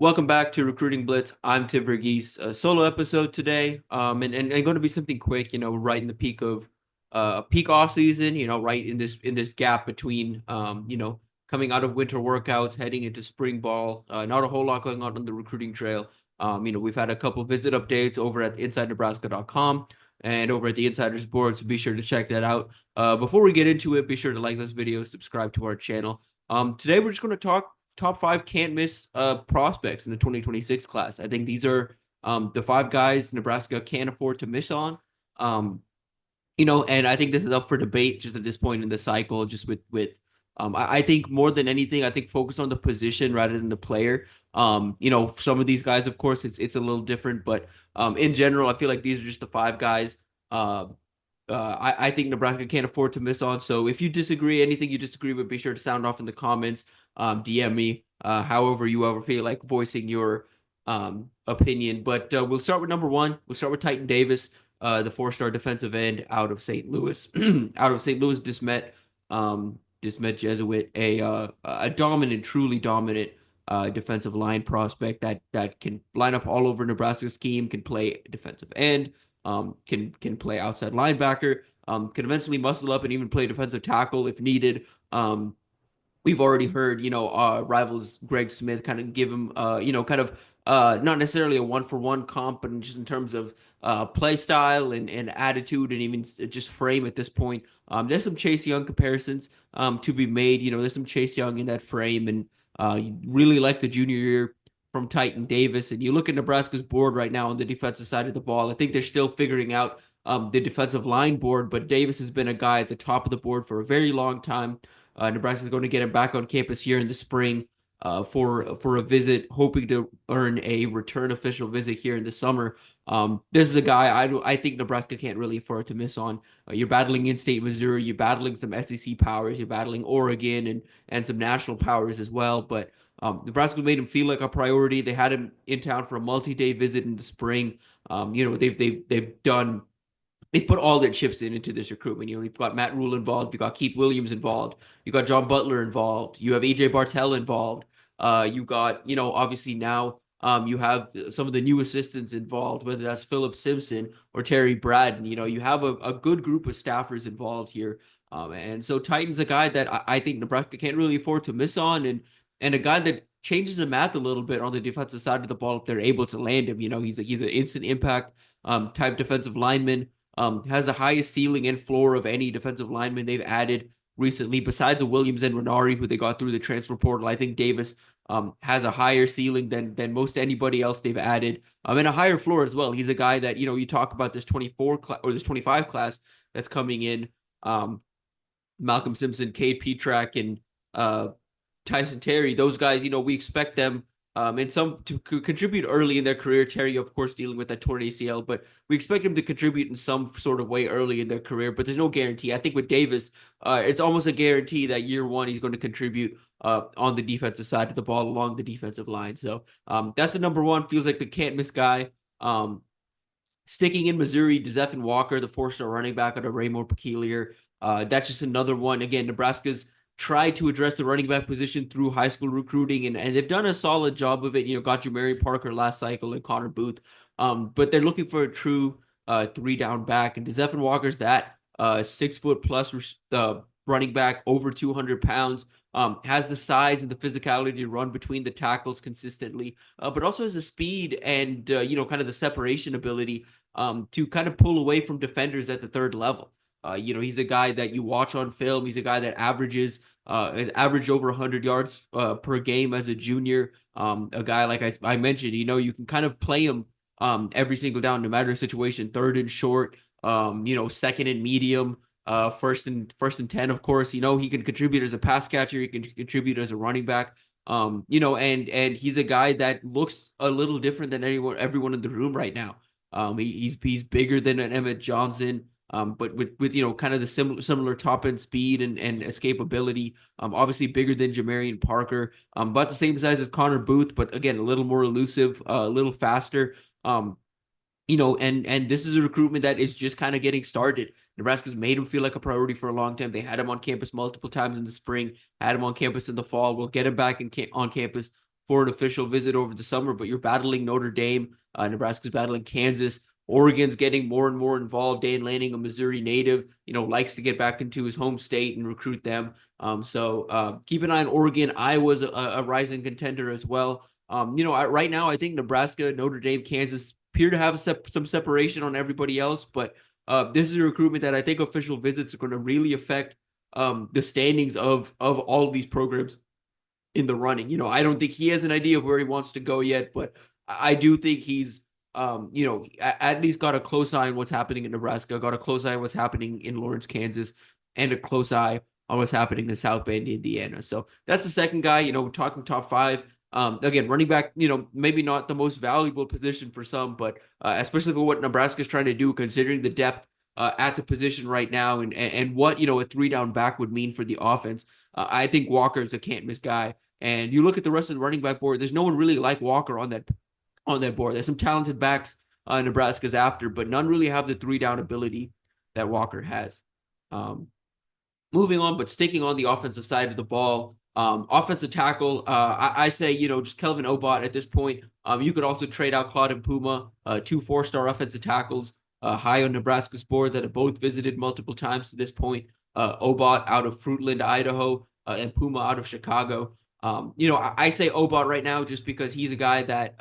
Welcome back to Recruiting Blitz. I'm Tim Verghese. A solo episode today, and going to be something quick. Right in the peak of peak off season. Right in this gap between coming out of winter workouts, heading into spring ball. Not a whole lot going on the recruiting trail. We've had a couple visit updates over at InsideNebraska.com and over at the Insiders Board, so be sure to check that out. Before we get into it, be sure to like this video, subscribe to our channel. Today we're just going to talk top five can't miss prospects in the 2026 class. I think these are the five guys Nebraska can't afford to miss on. Um, and I think this is up for debate just at this point in the cycle, just with I think more than anything, I think focus on the position rather than the player. Some of these guys, of course, it's a little different, but in general, I feel like these are just the five guys. Uh, I think Nebraska can't afford to miss on. So if you disagree, anything you disagree with, be sure to sound off in the comments. DM me, however you ever feel like voicing your opinion. But we'll start with number one. We'll start with Titan Davis, the four-star defensive end out of St. Louis. Out of St. Louis, Dismet Jesuit, a dominant, truly dominant defensive line prospect that can line up all over Nebraska's scheme, can play defensive end, can play outside linebacker, can eventually muscle up and even play defensive tackle if needed. We've already heard, rivals Greg Smith kind of give him, kind of not necessarily a one-for-one comp, but just in terms of play style and attitude and even just frame at this point. There's some Chase Young comparisons to be made. There's some Chase Young in that frame, and you really like the junior year from Titan Davis. And you look at Nebraska's board right now on the defensive side of the ball. I think they're still figuring out the defensive line board, but Davis has been a guy at the top of the board for a very long time. Nebraska is going to get him back on campus here in the spring for a visit, hoping to earn a return official visit here in the summer. This is a guy I think Nebraska can't really afford to miss on. You're battling in-state Missouri, you're battling some SEC powers, you're battling Oregon and some national powers as well. But Nebraska made him feel like a priority. They had him in town for a multi-day visit in the spring. They've done they put all their chips into this recruitment. You've got Matt Rhule involved, you've got Keith Williams involved, you got John Butler involved, you have AJ Bartell involved. You got, obviously now you have some of the new assistants involved, whether that's Philip Simpson or Terry Braden. You have a good group of staffers involved here. And so Titan's a guy that I think Nebraska can't really afford to miss on, and a guy that changes the math a little bit on the defensive side of the ball if they're able to land him. He's an instant impact type defensive lineman. Has the highest ceiling and floor of any defensive lineman they've added recently, besides a Williams and Renari, who they got through the transfer portal. I think Davis has a higher ceiling than most anybody else they've added, and a higher floor as well. He's a guy that you talk about this 24 or this 25 class that's coming in. Malcolm Simpson, Cade Petrak, and Tyson Terry. Those guys, we expect them and some to contribute early in their career. Terry, of course, dealing with that torn ACL, but we expect him to contribute in some sort of way early in their career. But there's no guarantee. I think with Davis, it's almost a guarantee that year one he's going to contribute on the defensive side of the ball along the defensive line. So that's the number one. Feels like the can't miss guy. Sticking in Missouri, Dzefin Walker, the four-star running back out of Raymore Peculiar. That's just another one. Again, Nebraska's tried to address the running back position through high school recruiting, and they've done a solid job of it. Got Jamari Parker last cycle and Connor Booth. But they're looking for a true three down back. And Dzefin Walker's that 6 foot plus running back, over 200 pounds. Has the size and the physicality to run between the tackles consistently, but also has the speed and kind of the separation ability to kind of pull away from defenders at the third level. He's a guy that you watch on film. He's a guy that has averaged over 100 yards per game as a junior. A guy like I mentioned, you can kind of play him every single down, no matter the situation. Third and short, second and medium, first and 10. Of course, he can contribute as a pass catcher. He can contribute as a running back. And he's a guy that looks a little different than everyone in the room right now. He's bigger than an Emmett Johnson. But with kind of the similar top end speed and escapability, obviously bigger than Jamarian Parker, about the same size as Connor Booth, but again a little more elusive, a little faster. And this is a recruitment that is just kind of getting started. Nebraska's made him feel like a priority for a long time. They had him on campus multiple times in the spring, had him on campus in the fall. We'll get him back on campus for an official visit over the summer, but you're battling Notre Dame. Nebraska's battling Kansas. Oregon's getting more and more involved. Dan Lanning, a Missouri native, likes to get back into his home state and recruit them. So keep an eye on Oregon. Iowa's a rising contender as well. Right now, I think Nebraska, Notre Dame, Kansas appear to have some separation on everybody else, but this is a recruitment that I think official visits are going to really affect the standings of all of these programs in the running. I don't think he has an idea of where he wants to go yet, but I do think he's at least got a close eye on what's happening in Nebraska, got a close eye on what's happening in Lawrence, Kansas, and a close eye on what's happening in South Bend, Indiana. So that's the second guy, talking top five. Again, running back, maybe not the most valuable position for some, but especially for what Nebraska is trying to do, considering the depth at the position right now and what, a three down back would mean for the offense. I think Walker is a can't miss guy. And you look at the rest of the running back board, there's no one really like Walker on that board. There's some talented backs Nebraska's after, but none really have the three down ability that Walker has. Moving on, but sticking on the offensive side of the ball, offensive tackle, I say, just Kelvin Obot at this point. You could also trade out Claude and Puma, two four-star offensive tackles, high on Nebraska's board that have both visited multiple times to this point. Obot out of Fruitland, Idaho, and Puma out of Chicago. I say Obot right now just because he's a guy that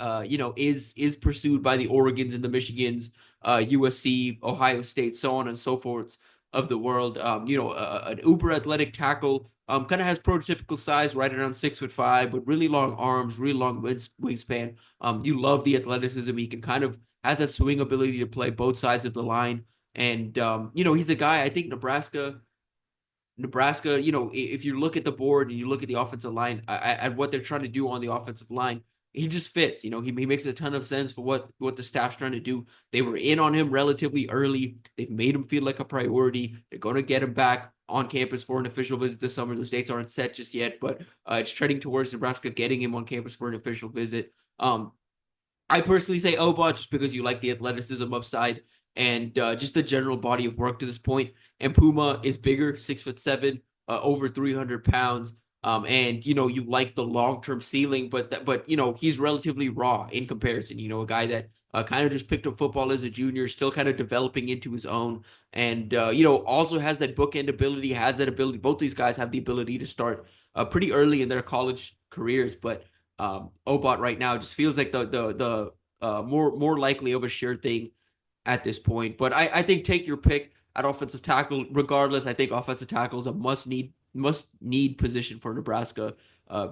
is pursued by the Oregons and the Michigans, USC, Ohio State, so on and so forth of the world. An uber athletic tackle, kind of has prototypical size, right around 6'5", but really long arms, really long wingspan. You love the athleticism. He can kind of has that swing ability to play both sides of the line, and he's a guy I think Nebraska, if you look at the board and you look at the offensive line, at what they're trying to do on the offensive line, he just fits. He makes a ton of sense for what the staff's trying to do. They were in on him relatively early. They've made him feel like a priority. They're going to get him back on campus for an official visit this summer. Those dates aren't set just yet, but it's trending towards Nebraska getting him on campus for an official visit. I personally say Obot just because you like the athleticism upside and just the general body of work to this point. And Puma is bigger, 6'7", over 300 pounds. And you like the long-term ceiling, but he's relatively raw in comparison. A guy that kind of just picked up football as a junior, still kind of developing into his own, and also has that bookend ability, has that ability. Both these guys have the ability to start pretty early in their college careers, but Obot right now just feels like the more likely of a sure thing at this point. But I think take your pick at offensive tackle. Regardless, I think offensive tackle is a must need position for Nebraska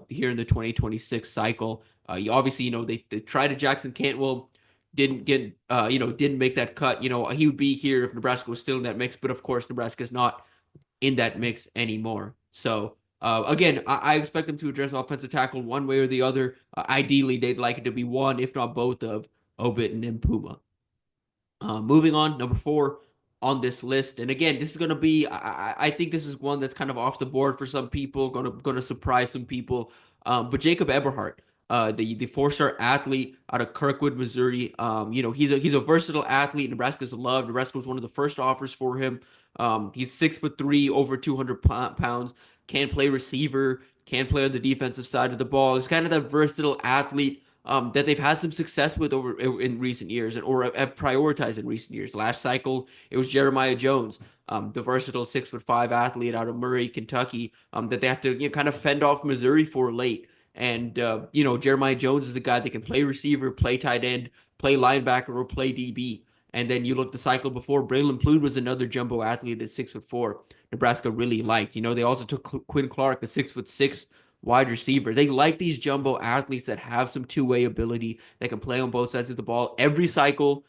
here in the 2026 cycle. You obviously, they tried to Jackson Cantwell, didn't make that cut. He would be here if Nebraska was still in that mix, but of course Nebraska is not in that mix anymore. So again, I expect them to address offensive tackle one way or the other. Ideally, they'd like it to be one, if not both, of Obit and Puma. Moving on, number 4 on this list, and again, this is going to be, I think this is one that's kind of off the board for some people, going to surprise some people. But Jacob Eheart, the 4-star athlete out of Kirkwood, Missouri. He's a versatile athlete. Nebraska's loved. Nebraska was one of the first offers for him. He's 6'3", over 200 pounds. Can play receiver. Can play on the defensive side of the ball. He's kind of that versatile athlete that they've had some success with over in recent years, or have prioritized in recent years. Last cycle, it was Jeremiah Jones, the versatile 6'5" athlete out of Murray, Kentucky, that they have to kind of fend off Missouri for late. And Jeremiah Jones is a guy that can play receiver, play tight end, play linebacker, or play DB. And then you look the cycle before, Braylon Plude was another jumbo athlete at 6'4". Nebraska really liked. They also took Quinn Clark, a 6'6" wide receiver. They like these jumbo athletes that have some two-way ability, that can play on both sides of the ball. Every cycle,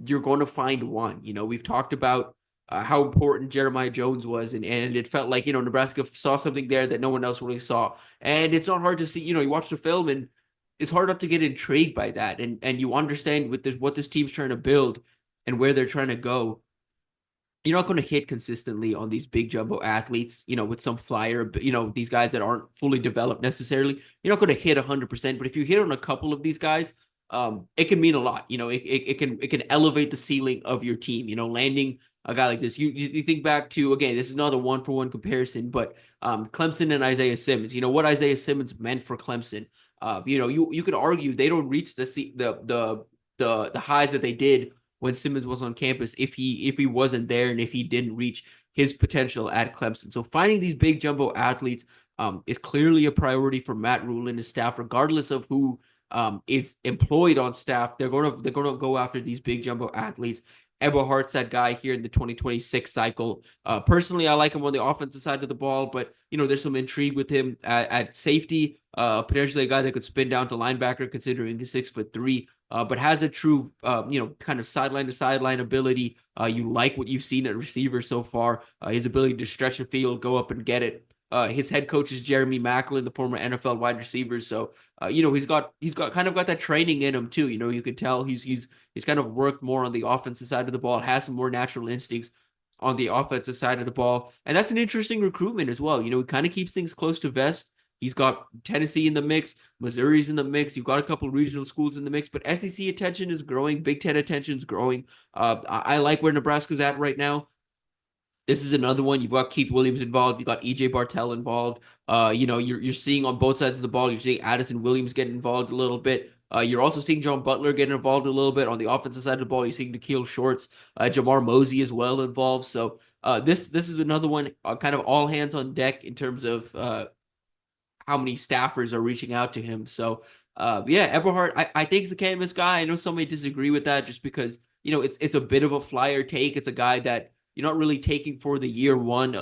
you're going to find one. We've talked about how important Jeremiah Jones was, and it felt like, Nebraska saw something there that no one else really saw. And it's not hard to see, you watch the film, and it's hard not to get intrigued by that. And you understand what this team's trying to build and where they're trying to go. You're not going to hit consistently on these big jumbo athletes, with some flyer, these guys that aren't fully developed necessarily. You're not going to hit 100%, but if you hit on a couple of these guys, it can mean a lot. It can elevate the ceiling of your team. Landing a guy like this. You think back to, again, this is not a 1-for-1 comparison, but Clemson and Isaiah Simmons. What Isaiah Simmons meant for Clemson. You could argue they don't reach the highs that they did when Simmons was on campus if he wasn't there and if he didn't reach his potential at Clemson. So finding these big jumbo athletes is clearly a priority for Matt Rhule and his staff, regardless of who is employed on staff. They're gonna go after these big jumbo athletes. Eberhardt's that guy here in the 2026 cycle. Personally, I like him on the offensive side of the ball, but there's some intrigue with him at safety. Potentially a guy that could spin down to linebacker, considering he's 6'3", but has a true, kind of sideline to sideline ability. You like what you've seen at receiver so far. His ability to stretch the field, go up and get it. His head coach is Jeremy Maclin, the former NFL wide receiver. So, he's got kind of got that training in him too. You can tell he's kind of worked more on the offensive side of the ball, has some more natural instincts on the offensive side of the ball. And that's an interesting recruitment as well. He kind of keeps things close to vest. He's got Tennessee in the mix, Missouri's in the mix. You've got a couple of regional schools in the mix, but SEC attention is growing. Big Ten attention is growing. I like where Nebraska's at right now. This is another one. You've got Keith Williams involved. You've got EJ Bartell involved. You're seeing on both sides of the ball. You're seeing Addison Williams get involved a little bit. You're also seeing John Butler get involved a little bit on the offensive side of the ball. You're seeing Nikhil Shorts, Jamar Mosey as well involved. So this is another one, kind of all hands on deck in terms of how many staffers are reaching out to him. So yeah, Eberhard, I think is a canvas guy. I know some may disagree with that just because it's a bit of a flyer take. It's a guy that you're not really taking for the year one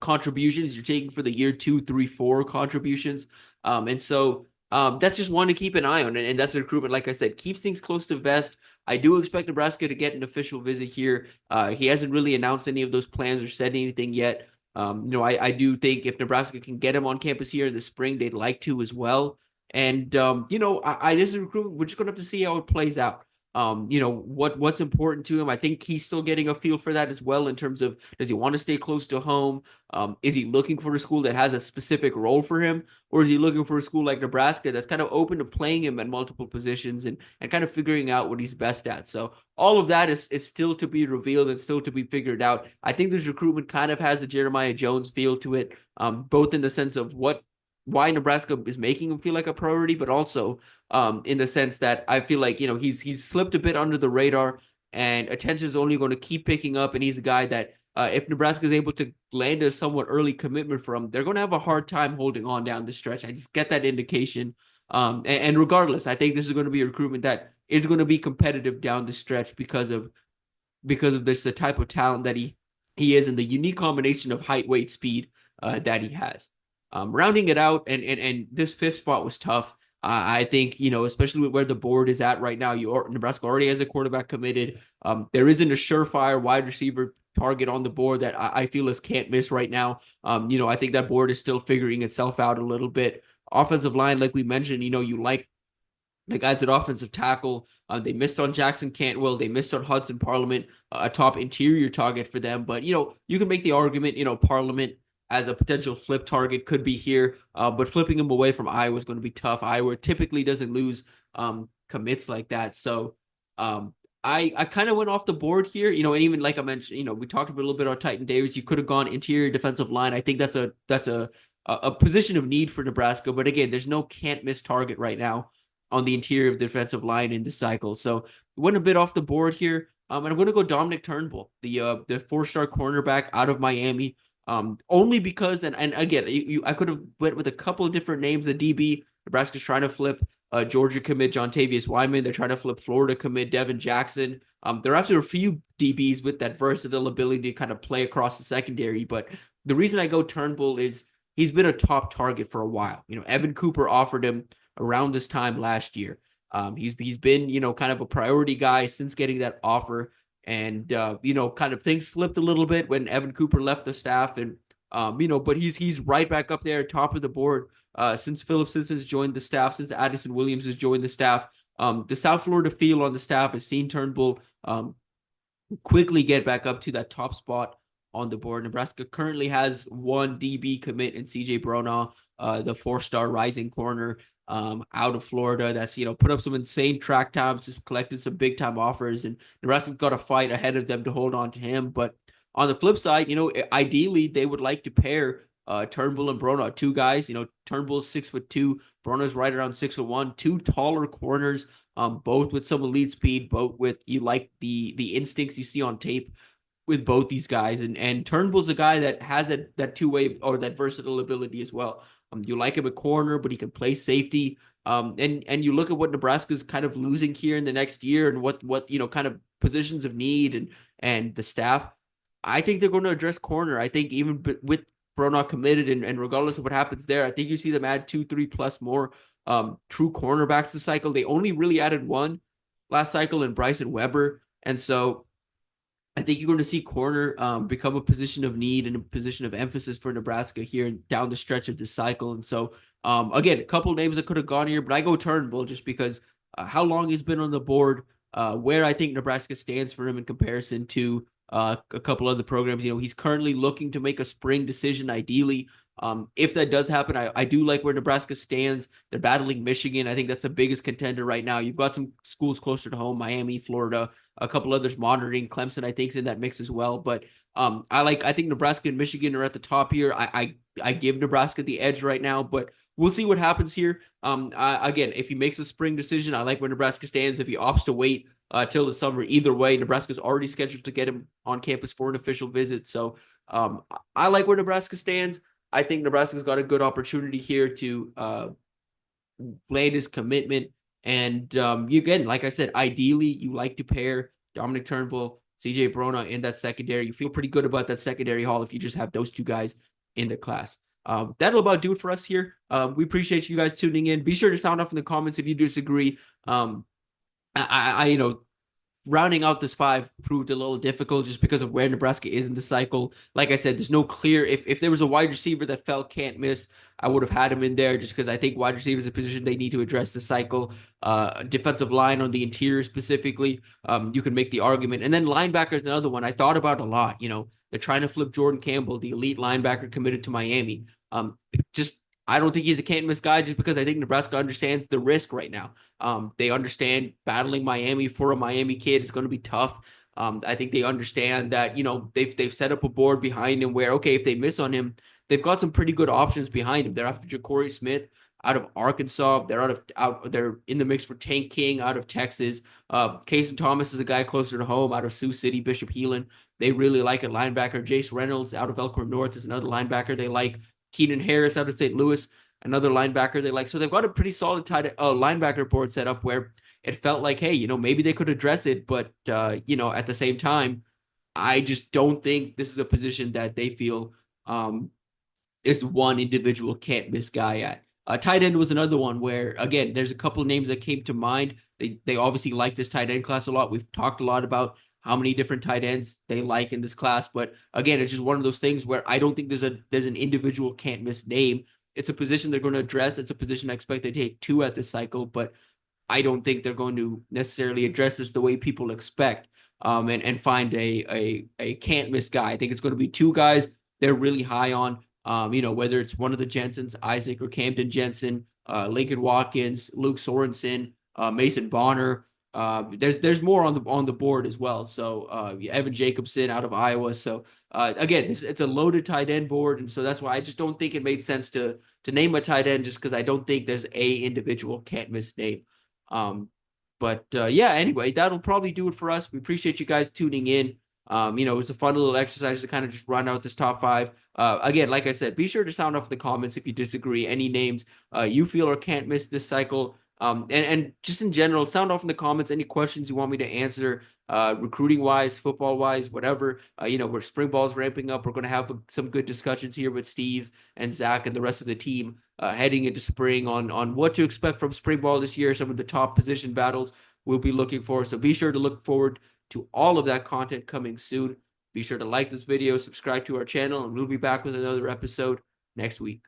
contributions. You're taking for the year 2, 3, 4 contributions. And so that's just one to keep an eye on. And that's a recruitment, like I said, keeps things close to vest. I do expect Nebraska to get an official visit here. He hasn't really announced any of those plans or said anything yet. I do think if Nebraska can get him on campus here in the spring, they'd like to as well. And this is a recruitment. We're just gonna have to see how it plays out. What's important to him. I think he's still getting a feel for that as well in terms of, does he want to stay close to home? Is he looking for a school that has a specific role for him? Or is he looking for a school like Nebraska that's kind of open to playing him at multiple positions and kind of figuring out what he's best at? So all of that is still to be revealed and still to be figured out. I think this recruitment kind of has a Jeremiah Jones feel to it, both in the sense of why Nebraska is making him feel like a priority, but also in the sense that I feel like, he's slipped a bit under the radar and attention is only going to keep picking up. And he's a guy that if Nebraska is able to land a somewhat early commitment from, they're going to have a hard time holding on down the stretch. I just get that indication. And regardless, I think this is going to be a recruitment that is going to be competitive down the stretch because of this, the type of talent that he is and the unique combination of height, weight, speed that he has. Rounding it out, and this fifth spot was tough. I think, especially with where the board is at right now, Nebraska already has a quarterback committed. There isn't a surefire wide receiver target on the board that I feel is can't miss right now. I think that board is still figuring itself out a little bit. Offensive line, like we mentioned, you like the guys at offensive tackle. They missed on Jackson Cantwell. They missed on Hudson Parliament, a top interior target for them. But, you can make the argument, Parliament as a potential flip target could be here. But flipping him away from Iowa is going to be tough. Iowa typically doesn't lose commits like that. So I kind of went off the board here, and even like I mentioned, we talked a little bit on Titan Davis. You could have gone interior defensive line. I think that's a position of need for Nebraska. But again, there's no can't miss target right now on the interior of the defensive line in this cycle. So went a bit off the board here. And I'm going to go Dominick Turnbull, the 4-star cornerback out of Miami. Only because, and again, I could have went with a couple of different names at DB. Nebraska's trying to flip Georgia commit John Tavius Wyman. They're trying to flip Florida commit Devin Jackson. They're after a few DBs with that versatile ability to kind of play across the secondary. But the reason I go Turnbull is he's been a top target for a while. Evan Cooper offered him around this time last year. He's been, kind of a priority guy since getting that offer. And, kind of things slipped a little bit when Evan Cooper left the staff. And, but he's right back up there, top of the board since Philip Simpson's joined the staff, since Addison Williams has joined the staff. The South Florida feel on the staff has seen Turnbull quickly get back up to that top spot on the board. Nebraska currently has one DB commit in CJ Bronaugh, the 4-star rising corner out of Florida that's, put up some insane track times, just collected some big time offers, and Nebraska's got a fight ahead of them to hold on to him. But on the flip side, ideally they would like to pair Turnbull and Brona, two guys. Turnbull's 6'2", Brona's right around 6'1", two taller corners, both with some elite speed, both with you like the instincts you see on tape with both these guys. And Turnbull's a guy that has that two-way or that versatile ability as well. You like him at corner, but he can play safety. And you look at what Nebraska's kind of losing here in the next year and what kind of positions of need and the staff. I think they're going to address corner. I think even with Brona committed and regardless of what happens there, I think you see them add 2-3 plus more true cornerbacks this cycle. They only really added one last cycle in Bryson Weber. And so I think you're going to see corner become a position of need and a position of emphasis for Nebraska here down the stretch of this cycle. And so, again, a couple names that could have gone here, but I go Turnbull just because how long he's been on the board, where I think Nebraska stands for him in comparison to a couple other programs. He's currently looking to make a spring decision, ideally. If that does happen, I do like where Nebraska stands. They're battling Michigan. I think that's the biggest contender right now. You've got some schools closer to home, Miami, Florida, a couple others monitoring. Clemson, I think, is in that mix as well. But I think Nebraska and Michigan are at the top here. I give Nebraska the edge right now, but we'll see what happens here. Again, if he makes a spring decision, I like where Nebraska stands. If he opts to wait till the summer, either way, Nebraska's already scheduled to get him on campus for an official visit. So I like where Nebraska stands. I think Nebraska's got a good opportunity here to land his commitment. And again, like I said, ideally you like to pair Dominick Turnbull, CJ Brona in that secondary. You feel pretty good about that secondary haul if you just have those two guys in the class. That'll about do it for us here. We appreciate you guys tuning in. Be sure to sound off in the comments if you disagree. Rounding out this five proved a little difficult just because of where Nebraska is in the cycle. Like I said, there's no clear, if there was a wide receiver that felt can't miss, I would have had him in there just because I think wide receiver is a position they need to address the cycle. Defensive line on the interior specifically, you can make the argument. And then linebacker is another one I thought about a lot. They're trying to flip Jordan Campbell, the elite linebacker committed to Miami. I don't think he's a can't miss guy just because I think Nebraska understands the risk right now. They understand battling Miami for a Miami kid is going to be tough. I think they understand that, they've set up a board behind him where, okay, if they miss on him, they've got some pretty good options behind him. They're after Ja'Cory Smith out of Arkansas. They're in the mix for Tank King out of Texas. Casey Thomas is a guy closer to home out of Sioux City, Bishop Heelan. They really like a linebacker. Jace Reynolds out of Elkhorn North is another linebacker they like. Keenan Harris out of St. Louis, another linebacker they like. So they've got a pretty solid linebacker board set up where it felt like, hey, maybe they could address it. But, at the same time, I just don't think this is a position that they feel is one individual can't miss guy at. Tight end was another one where, again, there's a couple of names that came to mind. They obviously like this tight end class a lot. We've talked a lot about how many different tight ends they like in this class. But again, it's just one of those things where I don't think there's an individual can't miss name. It's a position they're going to address. It's a position I expect they take two at this cycle, but I don't think they're going to necessarily address this the way people expect and find a can't miss guy. I think it's going to be two guys they're really high on, whether it's one of the Jensens, Isaac or Camden Jensen, Lincoln Watkins, Luke Sorensen, Mason Bonner. There's more on the board as well. So Evan Jacobson out of Iowa. So again, it's a loaded tight end board, and so that's why I just don't think it made sense to name a tight end just because I don't think there's a individual can't miss name. Anyway, that'll probably do it for us. We appreciate you guys tuning in. It was a fun little exercise to kind of just run out this top five. Again, like I said, be sure to sound off in the comments if you disagree. Any names you feel or can't miss this cycle. And just in general, sound off in the comments any questions you want me to answer, recruiting wise, football wise, whatever. Where spring ball's ramping up, we're going to have some good discussions here with Steve and Zach and the rest of the team heading into spring on what to expect from spring ball this year, some of the top position battles we'll be looking for. So be sure to look forward to all of that content coming soon. Be sure to like this video, subscribe to our channel, and we'll be back with another episode next week.